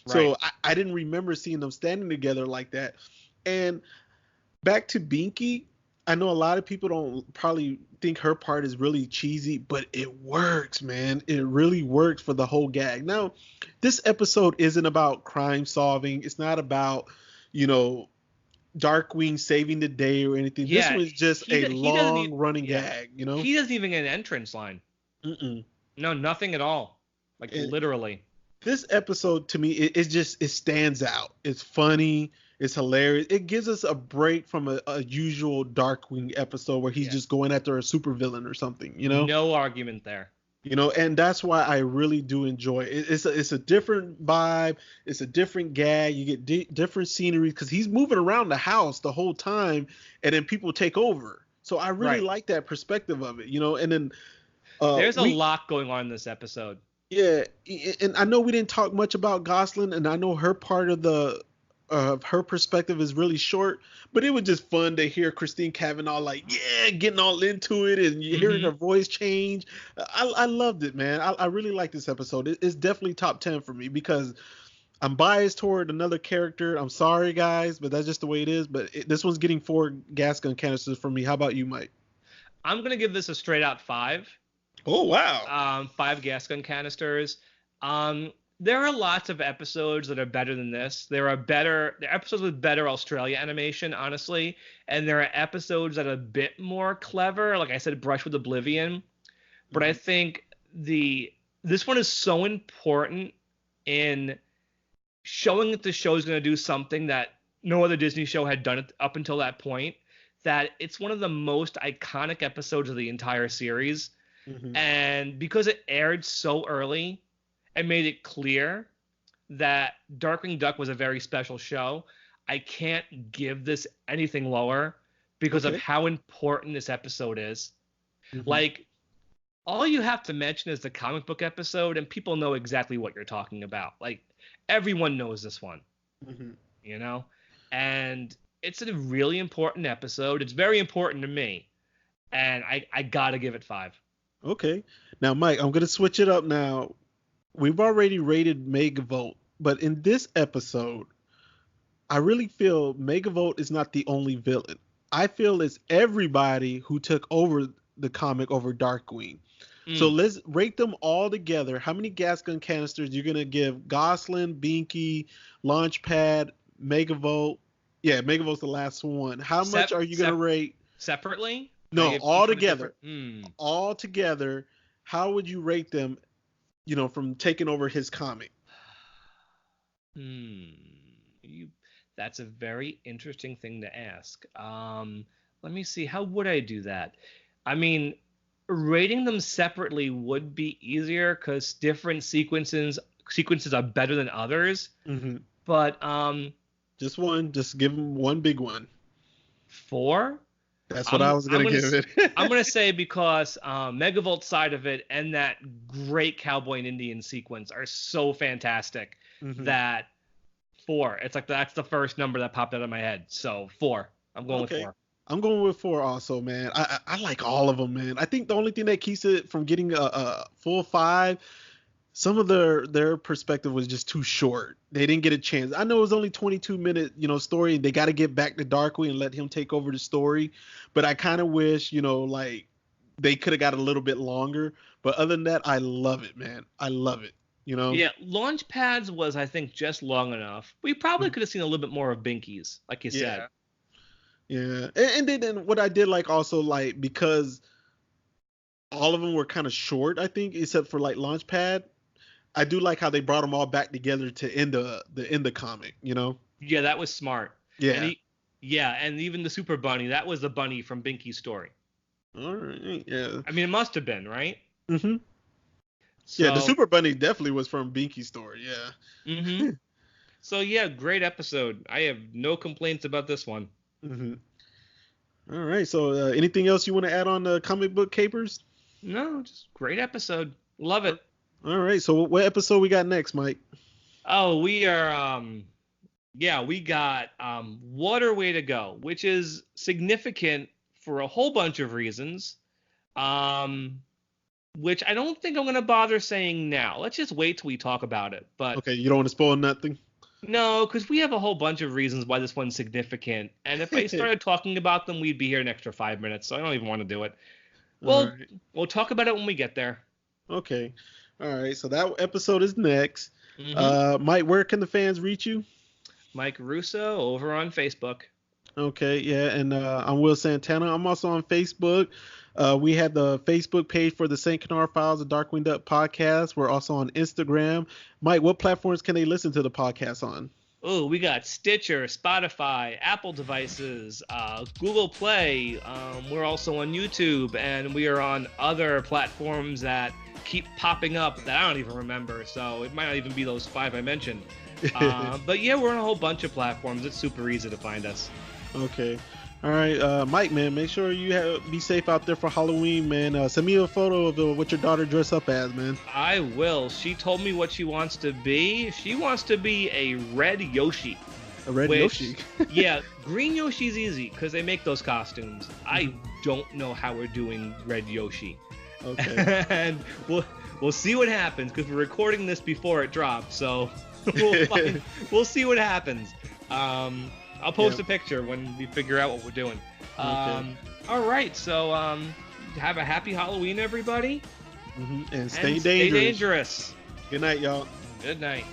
So Right. I didn't remember seeing them standing together like that. And back to Binky, I know a lot of people don't probably think her part is really cheesy, but it works, man. It really works for the whole gag. Now, this episode isn't about crime solving. It's not about, Darkwing saving the day or anything. Yeah, this was just a long running gag, He doesn't even get an entrance line. No, nothing at all. Like literally. This episode to me, it stands out. It's funny. It's hilarious. It gives us a break from a usual Darkwing episode where he's just going after a supervillain or something, No argument there. And that's why I really do enjoy it. It's a different vibe. It's a different gag. You get different scenery because he's moving around the house the whole time, and then people take over. So I really like that perspective of it, and then there's a lot going on in this episode. Yeah, and I know we didn't talk much about Gosling, and I know her part of her perspective is really short, but it was just fun to hear Christine Cavanaugh getting all into it, and you hearing her voice change. I loved it, man. I really like this episode. It's definitely top 10 for me because I'm biased toward another character. I'm sorry, guys, but that's just the way it is. But this one's getting 4 gas gun canisters for me. How about you, Mike? I'm gonna give this a straight out 5. Oh wow. 5 gas gun canisters. There are lots of episodes that are better than this. There are episodes with better Australia animation, honestly, and there are episodes that are a bit more clever. Like I said, Brush with Oblivion. But I think this one is so important in showing that the show is going to do something that no other Disney show had done up until that point, that it's one of the most iconic episodes of the entire series. And because it aired so early and made it clear that Darkwing Duck was a very special show, I can't give this anything lower because of how important this episode is. Like, all you have to mention is the comic book episode, and people know exactly what you're talking about. Like, everyone knows this one, And it's a really important episode. It's very important to me, and I gotta give it 5. Okay. Now, Mike, I'm going to switch it up now. We've already rated Megavolt, but in this episode, I really feel Megavolt is not the only villain. I feel it's everybody who took over the comic over Darkwing. So let's rate them all together. How many gas gun canisters you're going to give Gosling, Binky, Launchpad, Megavolt? Yeah, Megavolt's the last one. How much are you going to rate? Separately? No, all together. All together. How would you rate them, from taking over his comic? That's a very interesting thing to ask. Let me see. How would I do that? I mean, rating them separately would be easier because different sequences are better than others. But just one. Just give them one big one. 4. That's what I was going to give it. I'm going to say because Megavolt's side of it and that great cowboy and Indian sequence are so fantastic that 4. It's like that's the first number that popped out of my head. So 4. I'm going with 4. I'm going with 4 also, man. I like all of them, man. I think the only thing that keeps it from getting a full 5, some of their perspective was just too short. They didn't get a chance. I know it was only 22-minute, story, and they got to get back to Darkwing and let him take over the story. But I kind of wish, like they could have got a little bit longer. But other than that, I love it, man. I love it. Yeah, launch pads was, I think, just long enough. We probably could have seen a little bit more of Binky's, like you said. Yeah, and then what I did like also, like, because all of them were kind of short, I think, except for like Launchpad. I do like how they brought them all back together to end the comic. Yeah, that was smart. Yeah. And even the Super Bunny, that was the bunny from Binky's story. All right. Yeah. I mean, it must have been, right? Mm-hmm. So, yeah, the Super Bunny definitely was from Binky's story. Yeah. Mm-hmm. So yeah, great episode. I have no complaints about this one. Mm-hmm. All right. So anything else you want to add on the comic book capers? No, just great episode. Love it. All right. So what episode we got next, Mike? Oh, we are we got Waterway to Go, which is significant for a whole bunch of reasons. Which I don't think I'm going to bother saying now. Let's just wait till we talk about it. But okay, you don't want to spoil nothing? No, because we have a whole bunch of reasons why this one's significant. And if I started talking about them, we'd be here an extra 5 minutes. So I don't even want to do it. Well, right. We'll talk about it when we get there. Okay. All right. So that episode is next. Mm-hmm. Mike, where can the fans reach you? Mike Russo over on Facebook. Okay. Yeah. And I'm Will Santana. I'm also on Facebook. We have the Facebook page for the St. Canard Files, the Darkwing Duck podcast. We're also on Instagram. Mike, what platforms can they listen to the podcast on? Oh, we got Stitcher, Spotify, Apple devices, Google Play. We're also on YouTube, and we are on other platforms that keep popping up that I don't even remember. So it might not even be those 5 I mentioned. But yeah, we're on a whole bunch of platforms. It's super easy to find us. Okay. All right, Mike, man, make sure you be safe out there for Halloween, man. Send me a photo of what your daughter dressed up as, man. I will. She told me what she wants to be. She wants to be a red Yoshi. A red Yoshi? Yeah, green Yoshi's easy because they make those costumes. I don't know how we're doing red Yoshi. Okay. And we'll see what happens because we're recording this before it drops, so we'll see what happens. I'll post a picture when we figure out what we're doing. Okay. All right, so have a happy Halloween, everybody. Mm-hmm. And stay dangerous. Good night, y'all. Good night.